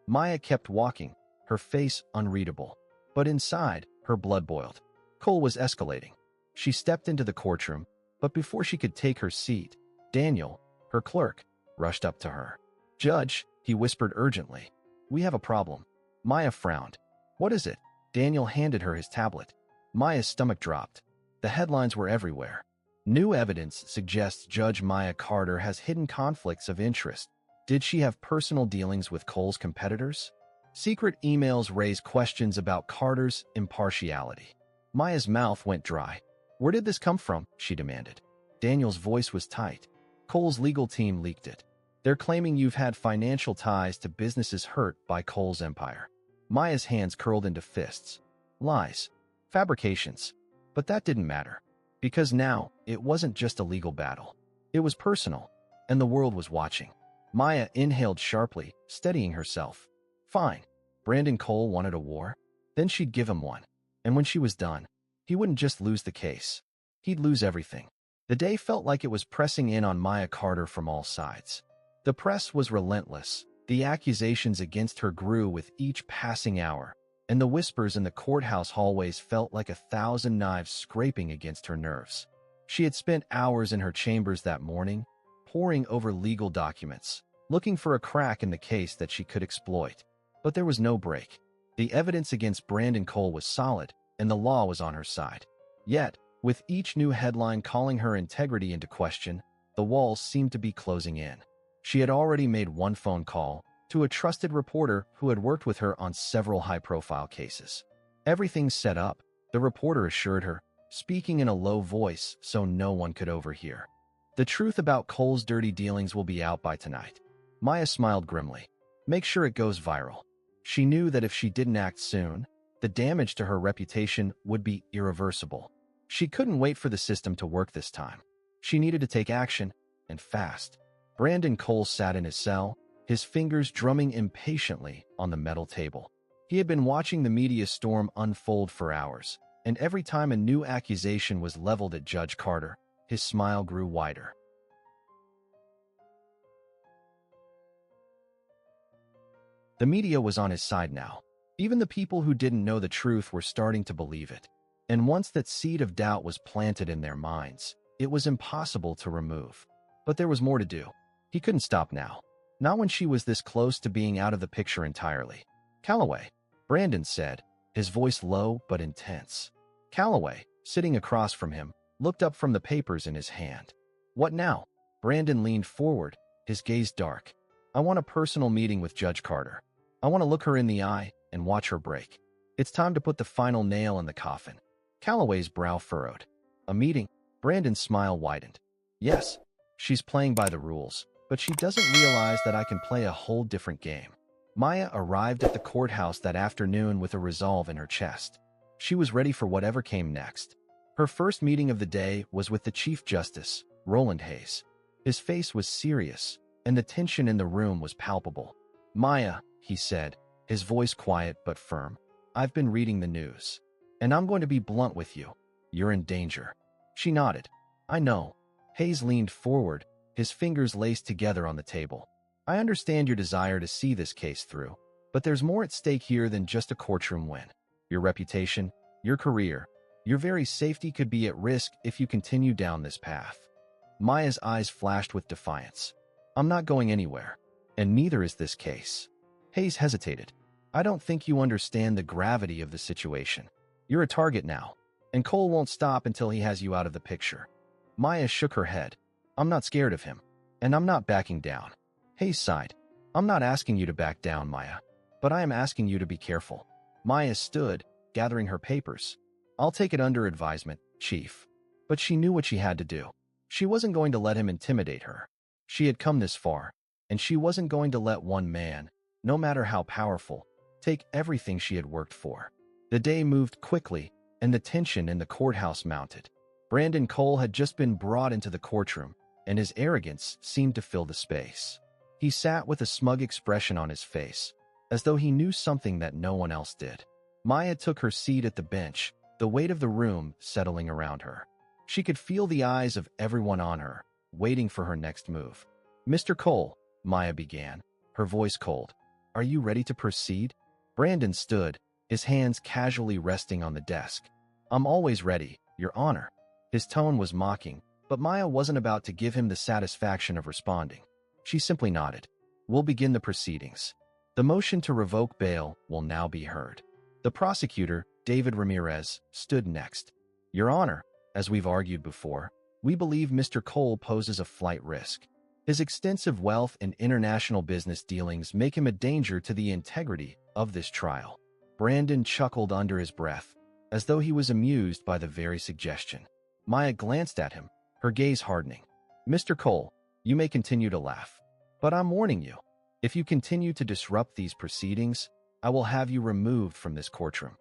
Maya kept walking, her face unreadable. But inside, her blood boiled. Cole was escalating. She stepped into the courtroom, but before she could take her seat, Daniel, her clerk, rushed up to her. Judge, he whispered urgently. We have a problem. Maya frowned. What is it? Daniel handed her his tablet. Maya's stomach dropped. The headlines were everywhere. New evidence suggests Judge Maya Carter has hidden conflicts of interest. Did she have personal dealings with Cole's competitors? Secret emails raise questions about Carter's impartiality. Maya's mouth went dry. Where did this come from? She demanded. Daniel's voice was tight. Cole's legal team leaked it. They're claiming you've had financial ties to businesses hurt by Cole's empire. Maya's hands curled into fists. Lies. Fabrications. But that didn't matter. Because now, it wasn't just a legal battle. It was personal, and the world was watching. Maya inhaled sharply, steadying herself. Fine. Brandon Cole wanted a war? Then she'd give him one. And when she was done, he wouldn't just lose the case. He'd lose everything. The day felt like it was pressing in on Maya Carter from all sides. The press was relentless. The accusations against her grew with each passing hour, and the whispers in the courthouse hallways felt like 1,000 knives scraping against her nerves. She had spent hours in her chambers that morning, poring over legal documents, looking for a crack in the case that she could exploit. But there was no break. The evidence against Brandon Cole was solid, and the law was on her side. Yet, with each new headline calling her integrity into question, the walls seemed to be closing in. She had already made one phone call to a trusted reporter who had worked with her on several high-profile cases. Everything's set up, the reporter assured her, speaking in a low voice so no one could overhear. The truth about Cole's dirty dealings will be out by tonight. Maya smiled grimly. Make sure it goes viral. She knew that if she didn't act soon, the damage to her reputation would be irreversible. She couldn't wait for the system to work this time. She needed to take action, and fast. Brandon Cole sat in his cell, his fingers drumming impatiently on the metal table. He had been watching the media storm unfold for hours, and every time a new accusation was leveled at Judge Carter, his smile grew wider. The media was on his side now. Even the people who didn't know the truth were starting to believe it. And once that seed of doubt was planted in their minds, it was impossible to remove. But there was more to do. He couldn't stop now. Not when she was this close to being out of the picture entirely. Calloway, Brandon said, his voice low but intense. Calloway, sitting across from him, looked up from the papers in his hand. What now? Brandon leaned forward, his gaze dark. I want a personal meeting with Judge Carter. I want to look her in the eye and watch her break. It's time to put the final nail in the coffin. Calloway's brow furrowed. A meeting? Brandon's smile widened. Yes, she's playing by the rules, but she doesn't realize that I can play a whole different game. Maya arrived at the courthouse that afternoon with a resolve in her chest. She was ready for whatever came next. Her first meeting of the day was with the Chief Justice, Roland Hayes. His face was serious, and the tension in the room was palpable. Maya, he said, his voice quiet but firm, I've been reading the news. And I'm going to be blunt with you. You're in danger. She nodded. I know. Hayes leaned forward, his fingers laced together on the table. I understand your desire to see this case through, but there's more at stake here than just a courtroom win. Your reputation, your career, your very safety could be at risk if you continue down this path. Maya's eyes flashed with defiance. I'm not going anywhere, and neither is this case. Hayes hesitated. I don't think you understand the gravity of the situation. You're a target now, and Cole won't stop until he has you out of the picture. Maya shook her head. I'm not scared of him, and I'm not backing down. Hayes sighed. I'm not asking you to back down, Maya, but I am asking you to be careful. Maya stood, gathering her papers. I'll take it under advisement, Chief. But she knew what she had to do. She wasn't going to let him intimidate her. She had come this far, and she wasn't going to let one man, no matter how powerful, take everything she had worked for. The day moved quickly, and the tension in the courthouse mounted. Brandon Cole had just been brought into the courtroom, and his arrogance seemed to fill the space. He sat with a smug expression on his face, as though he knew something that no one else did. Maya took her seat at the bench, the weight of the room settling around her. She could feel the eyes of everyone on her, waiting for her next move. "Mr. Cole," Maya began, her voice cold, "are you ready to proceed?" Brandon stood, his hands casually resting on the desk. "I'm always ready, Your Honor." His tone was mocking, but Maya wasn't about to give him the satisfaction of responding. She simply nodded. "We'll begin the proceedings. The motion to revoke bail will now be heard." The prosecutor, David Ramirez, stood next. "Your Honor, as we've argued before, we believe Mr. Cole poses a flight risk. His extensive wealth and international business dealings make him a danger to the integrity of this trial." Brandon chuckled under his breath, as though he was amused by the very suggestion. Maya glanced at him, her gaze hardening. "Mr. Cole, you may continue to laugh. But I'm warning you, if you continue to disrupt these proceedings, I will have you removed from this courtroom."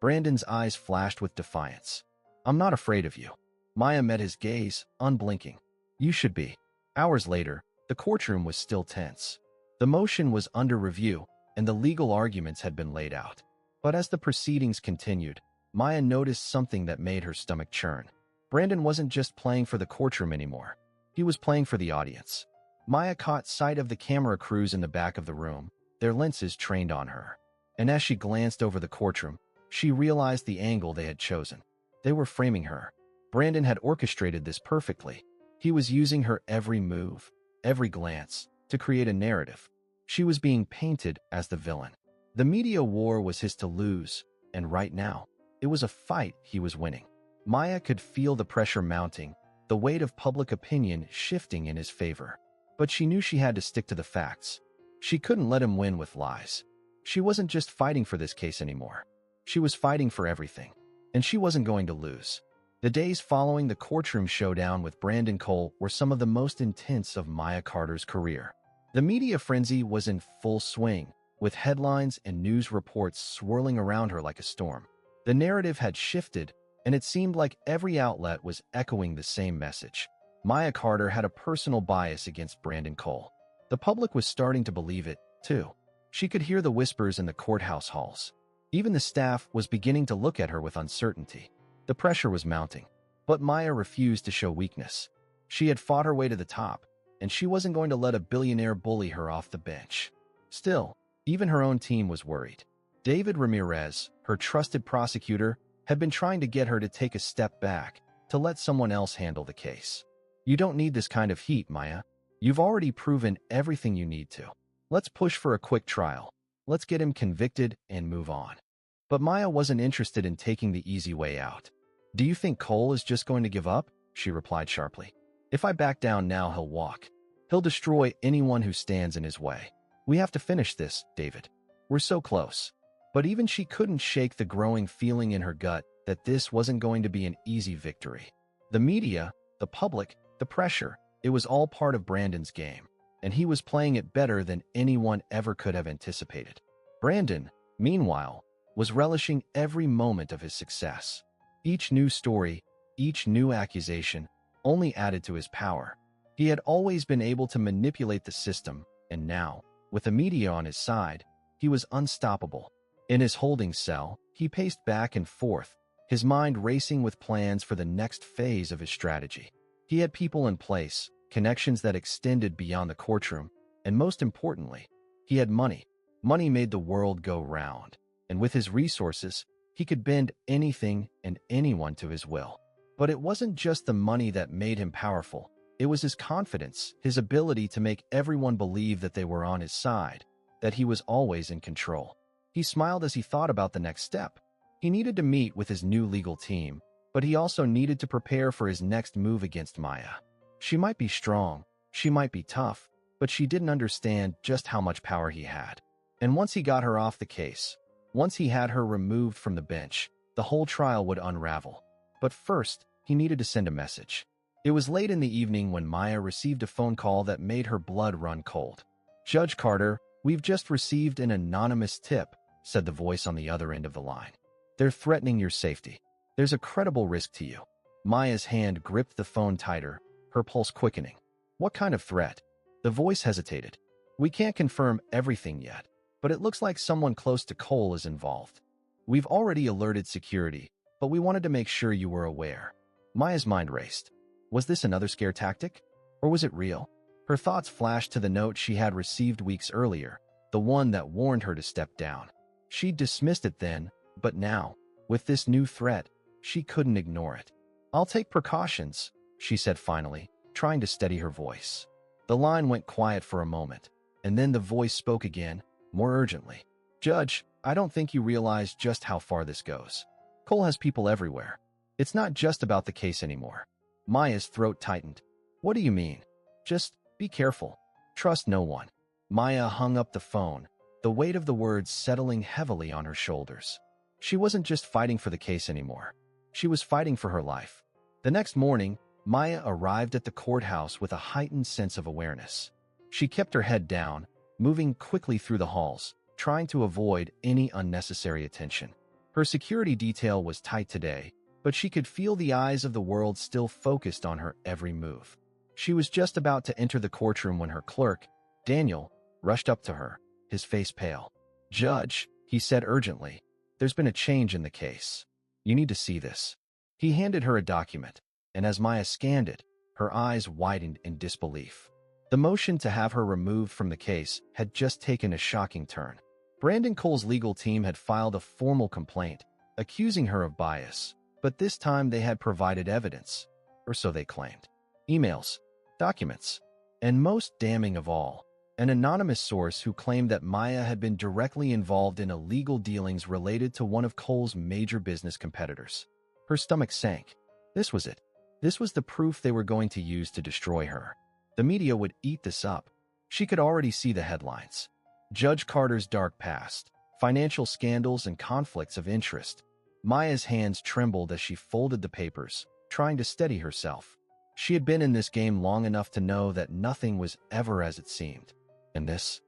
Brandon's eyes flashed with defiance. "I'm not afraid of you." Maya met his gaze, unblinking. "You should be." Hours later, the courtroom was still tense. The motion was under review, and the legal arguments had been laid out. But as the proceedings continued, Maya noticed something that made her stomach churn. Brandon wasn't just playing for the courtroom anymore. He was playing for the audience. Maya caught sight of the camera crews in the back of the room, their lenses trained on her. And as she glanced over the courtroom, she realized the angle they had chosen. They were framing her. Brandon had orchestrated this perfectly. He was using her every move, every glance, to create a narrative. She was being painted as the villain. The media war was his to lose, and right now, it was a fight he was winning. Maya could feel the pressure mounting, the weight of public opinion shifting in his favor. But she knew she had to stick to the facts. She couldn't let him win with lies. She wasn't just fighting for this case anymore. She was fighting for everything, and she wasn't going to lose. The days following the courtroom showdown with Brandon Cole were some of the most intense of Maya Carter's career. The media frenzy was in full swing, with headlines and news reports swirling around her like a storm. The narrative had shifted, and it seemed like every outlet was echoing the same message. Maya Carter had a personal bias against Brandon Cole. The public was starting to believe it, too. She could hear the whispers in the courthouse halls. Even the staff was beginning to look at her with uncertainty. The pressure was mounting, but Maya refused to show weakness. She had fought her way to the top, and she wasn't going to let a billionaire bully her off the bench. Still, even her own team was worried. David Ramirez, her trusted prosecutor, had been trying to get her to take a step back, to let someone else handle the case. "You don't need this kind of heat, Maya. You've already proven everything you need to. Let's push for a quick trial. Let's get him convicted and move on." But Maya wasn't interested in taking the easy way out. "Do you think Cole is just going to give up?" she replied sharply. "If I back down now, he'll walk. He'll destroy anyone who stands in his way. We have to finish this, David. We're so close." But even she couldn't shake the growing feeling in her gut that this wasn't going to be an easy victory. The media, the public, the pressure, it was all part of Brandon's game, and he was playing it better than anyone ever could have anticipated. Brandon, meanwhile, was relishing every moment of his success. Each new story, each new accusation, only added to his power. He had always been able to manipulate the system, and now, with the media on his side, he was unstoppable. In his holding cell, he paced back and forth, his mind racing with plans for the next phase of his strategy. He had people in place, connections that extended beyond the courtroom, and most importantly, he had money. Money made the world go round, and with his resources, he could bend anything and anyone to his will. But it wasn't just the money that made him powerful. It was his confidence, his ability to make everyone believe that they were on his side, that he was always in control. He smiled as he thought about the next step. He needed to meet with his new legal team, but he also needed to prepare for his next move against Maya. She might be strong, she might be tough, but she didn't understand just how much power he had. And once he got her off the case, once he had her removed from the bench, the whole trial would unravel. But first, he needed to send a message. It was late in the evening when Maya received a phone call that made her blood run cold. "Judge Carter, we've just received an anonymous tip," said the voice on the other end of the line. "They're threatening your safety. There's a credible risk to you." Maya's hand gripped the phone tighter, her pulse quickening. "What kind of threat?" The voice hesitated. "We can't confirm everything yet, but it looks like someone close to Cole is involved. We've already alerted security, but we wanted to make sure you were aware." Maya's mind raced. Was this another scare tactic? Or was it real? Her thoughts flashed to the note she had received weeks earlier, the one that warned her to step down. She'd dismissed it then, but now, with this new threat, she couldn't ignore it. "I'll take precautions," she said finally, trying to steady her voice. The line went quiet for a moment, and then the voice spoke again, more urgently. "Judge, I don't think you realize just how far this goes. Cole has people everywhere. It's not just about the case anymore." Maya's throat tightened. "What do you mean?" "Just be careful. Trust no one." Maya hung up the phone, the weight of the words settling heavily on her shoulders. She wasn't just fighting for the case anymore. She was fighting for her life. The next morning, Maya arrived at the courthouse with a heightened sense of awareness. She kept her head down, moving quickly through the halls, trying to avoid any unnecessary attention. Her security detail was tight today, but she could feel the eyes of the world still focused on her every move. She was just about to enter the courtroom when her clerk, Daniel, rushed up to her, his face pale. "Judge," he said urgently, "there's been a change in the case. You need to see this." He handed her a document, and as Maya scanned it, her eyes widened in disbelief. The motion to have her removed from the case had just taken a shocking turn. Brandon Cole's legal team had filed a formal complaint, accusing her of bias, but this time they had provided evidence, or so they claimed. Emails, documents, and most damning of all, an anonymous source who claimed that Maya had been directly involved in illegal dealings related to one of Cole's major business competitors. Her stomach sank. This was it. This was the proof they were going to use to destroy her. The media would eat this up. She could already see the headlines. Judge Carter's dark past, financial scandals and conflicts of interest. Maya's hands trembled as she folded the papers, trying to steady herself. She had been in this game long enough to know that nothing was ever as it seemed. And this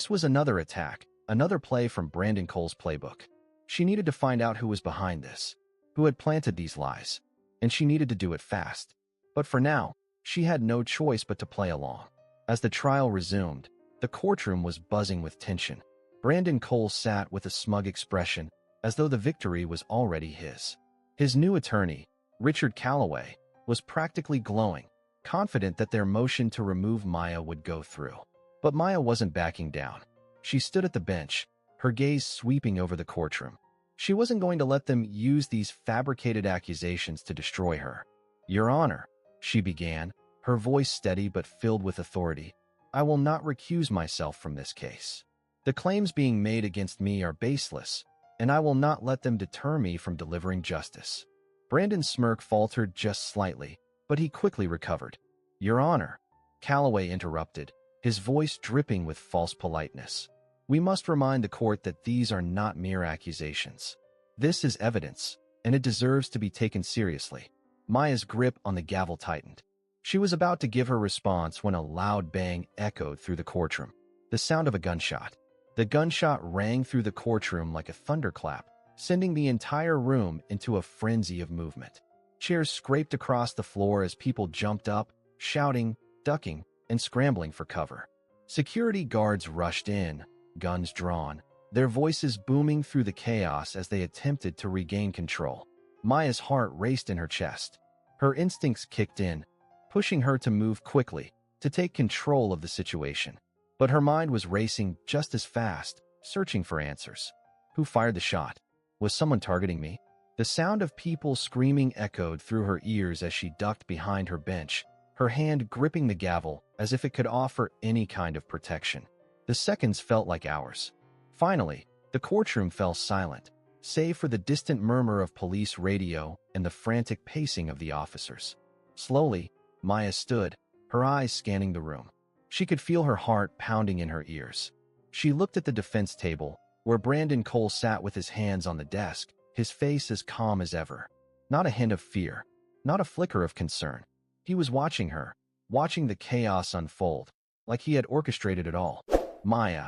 was another attack, another play from Brandon Cole's playbook. She needed to find out who was behind this, who had planted these lies, and she needed to do it fast. But for now, she had no choice but to play along. As the trial resumed, the courtroom was buzzing with tension. Brandon Cole sat with a smug expression, as though the victory was already his. His new attorney, Richard Calloway, was practically glowing, confident that their motion to remove Maya would go through. But Maya wasn't backing down. She stood at the bench, her gaze sweeping over the courtroom. She wasn't going to let them use these fabricated accusations to destroy her. "Your Honor," she began, her voice steady but filled with authority, "I will not recuse myself from this case. The claims being made against me are baseless, and I will not let them deter me from delivering justice." Brandon's smirk faltered just slightly, but he quickly recovered. "Your Honor," Calloway interrupted, his voice dripping with false politeness. "We must remind the court that these are not mere accusations. This is evidence, and it deserves to be taken seriously." Maya's grip on the gavel tightened. She was about to give her response when a loud bang echoed through the courtroom. The sound of a gunshot. The gunshot rang through the courtroom like a thunderclap, sending the entire room into a frenzy of movement. Chairs scraped across the floor as people jumped up, shouting, ducking, and scrambling for cover. Security guards rushed in, guns drawn, their voices booming through the chaos as they attempted to regain control. Maya's heart raced in her chest. Her instincts kicked in, pushing her to move quickly, to take control of the situation. But her mind was racing just as fast, searching for answers. Who fired the shot? Was someone targeting me? The sound of people screaming echoed through her ears as she ducked behind her bench, her hand gripping the gavel as if it could offer any kind of protection. The seconds felt like hours. Finally, the courtroom fell silent, save for the distant murmur of police radio and the frantic pacing of the officers. Slowly, Maya stood, her eyes scanning the room. She could feel her heart pounding in her ears. She looked at the defense table, where Brandon Cole sat with his hands on the desk, his face as calm as ever. Not a hint of fear, not a flicker of concern. He was watching her, watching the chaos unfold, like he had orchestrated it all. Maya.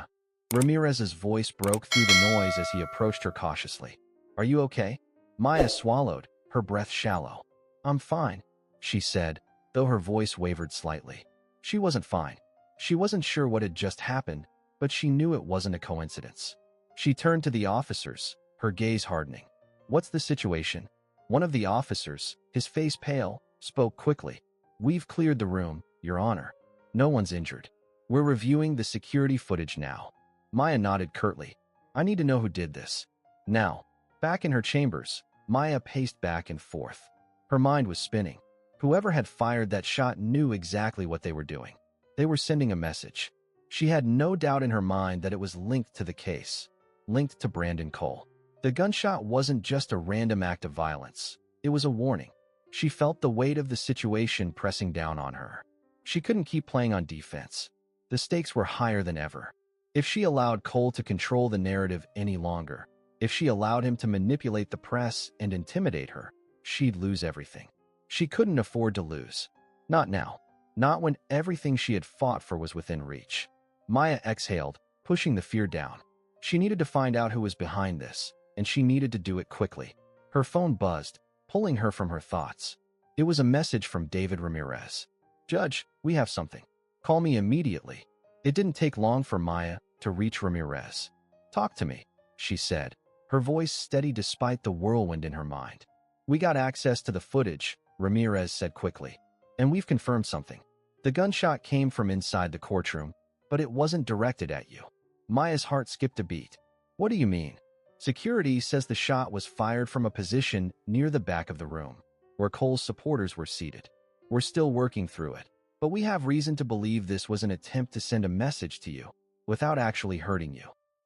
Ramirez's voice broke through the noise as he approached her cautiously. Are you okay? Maya swallowed, her breath shallow. I'm fine, she said, though her voice wavered slightly. She wasn't fine. She wasn't sure what had just happened, but she knew it wasn't a coincidence. She turned to the officers, her gaze hardening. What's the situation? One of the officers, his face pale, spoke quickly. We've cleared the room, Your Honor. No one's injured. We're reviewing the security footage now. Maya nodded curtly. I need to know who did this. Now, back in her chambers, Maya paced back and forth. Her mind was spinning. Whoever had fired that shot knew exactly what they were doing. They were sending a message. She had no doubt in her mind that it was linked to the case, linked to Brandon Cole. The gunshot wasn't just a random act of violence. It was a warning. She felt the weight of the situation pressing down on her. She couldn't keep playing on defense. The stakes were higher than ever. If she allowed Cole to control the narrative any longer, if she allowed him to manipulate the press and intimidate her, she'd lose everything. She couldn't afford to lose. Not now. Not when everything she had fought for was within reach. Maya exhaled, pushing the fear down. She needed to find out who was behind this, and she needed to do it quickly. Her phone buzzed, pulling her from her thoughts. It was a message from David Ramirez. Judge, we have something. Call me immediately. It didn't take long for Maya to reach Ramirez. Talk to me, she said, her voice steady despite the whirlwind in her mind. We got access to the footage, Ramirez said quickly. And we've confirmed something. The gunshot came from inside the courtroom, but it wasn't directed at you. Maya's heart skipped a beat. What do you mean? Security says the shot was fired from a position near the back of the room, where Cole's supporters were seated. We're still working through it, but we have reason to believe this was an attempt to send a message to you, without actually hurting you.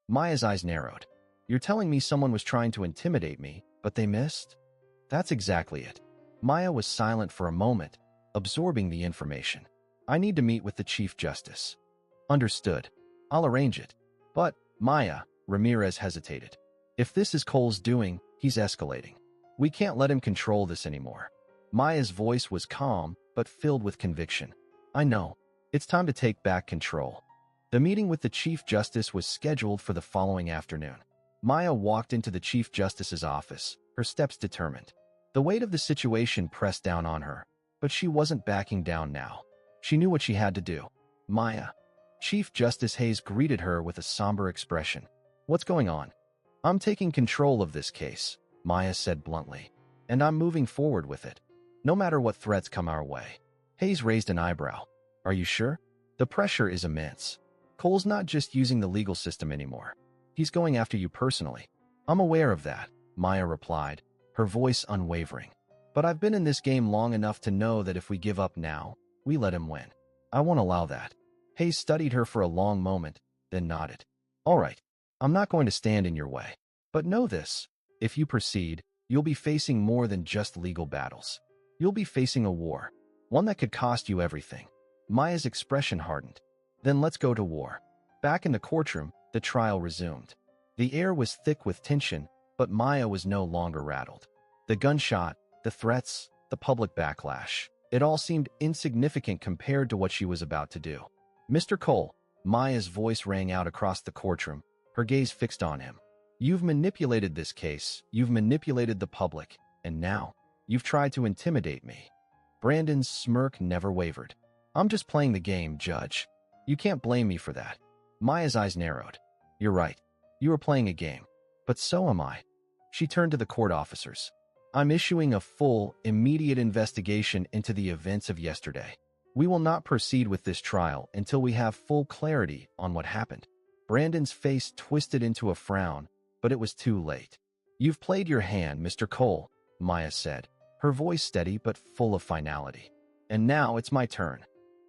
Maya's eyes narrowed. You're telling me someone was trying to intimidate me, but they missed? That's exactly it. Maya was silent for a moment, absorbing the information. I need to meet with the Chief Justice. Understood. I'll arrange it. But, Maya, Ramirez hesitated. If this is Cole's doing, he's escalating. We can't let him control this anymore. Maya's voice was calm, but filled with conviction. I know. It's time to take back control. The meeting with the Chief Justice was scheduled for the following afternoon. Maya walked into the Chief Justice's office, her steps determined. The weight of the situation pressed down on her, but she wasn't backing down now. She knew what she had to do. Maya. Chief Justice Hayes greeted her with a somber expression. What's going on? I'm taking control of this case, Maya said bluntly, and I'm moving forward with it, no matter what threats come our way. Hayes raised an eyebrow. Are you sure? The pressure is immense. Cole's not just using the legal system anymore. He's going after you personally. I'm aware of that, Maya replied, her voice unwavering. But I've been in this game long enough to know that if we give up now, we let him win. I won't allow that. Hayes studied her for a long moment, then nodded. All right, I'm not going to stand in your way. But know this, if you proceed, you'll be facing more than just legal battles. You'll be facing a war, one that could cost you everything. Maya's expression hardened. Then let's go to war. Back in the courtroom, the trial resumed. The air was thick with tension, but Maya was no longer rattled. The gunshot, the threats, the public backlash, it all seemed insignificant compared to what she was about to do. Mr. Cole, Maya's voice rang out across the courtroom, her gaze fixed on him. You've manipulated this case, you've manipulated the public, and now, you've tried to intimidate me. Brandon's smirk never wavered. I'm just playing the game, Judge. You can't blame me for that. Maya's eyes narrowed. You're right. You are playing a game. But so am I. She turned to the court officers. I'm issuing a full, immediate investigation into the events of yesterday. We will not proceed with this trial until we have full clarity on what happened. Brandon's face twisted into a frown, but it was too late. You've played your hand, Mr. Cole, Maya said, her voice steady but full of finality. And now it's my turn.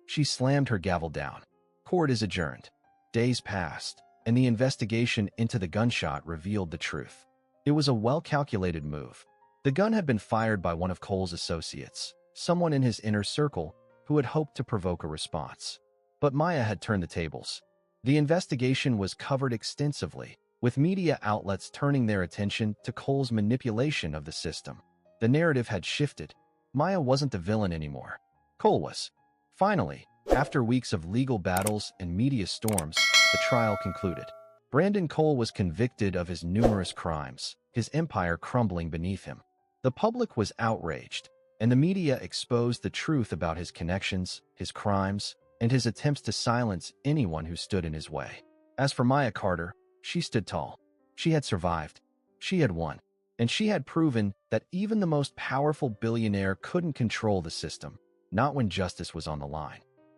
She slammed her gavel down. Court is adjourned. Days passed, and the investigation into the gunshot revealed the truth. It was a well-calculated move. The gun had been fired by one of Cole's associates, someone in his inner circle who had hoped to provoke a response. But Maya had turned the tables. The investigation was covered extensively, with media outlets turning their attention to Cole's manipulation of the system. The narrative had shifted. Maya wasn't the villain anymore. Cole was. Finally, after weeks of legal battles and media storms, the trial concluded. Brandon Cole was convicted of his numerous crimes, his empire crumbling beneath him. The public was outraged, and the media exposed the truth about his connections, his crimes, and his attempts to silence anyone who stood in his way. As for Maya Carter, she stood tall. She had survived. She had won. And she had proven that even the most powerful billionaire couldn't control the system, not when justice was on the line.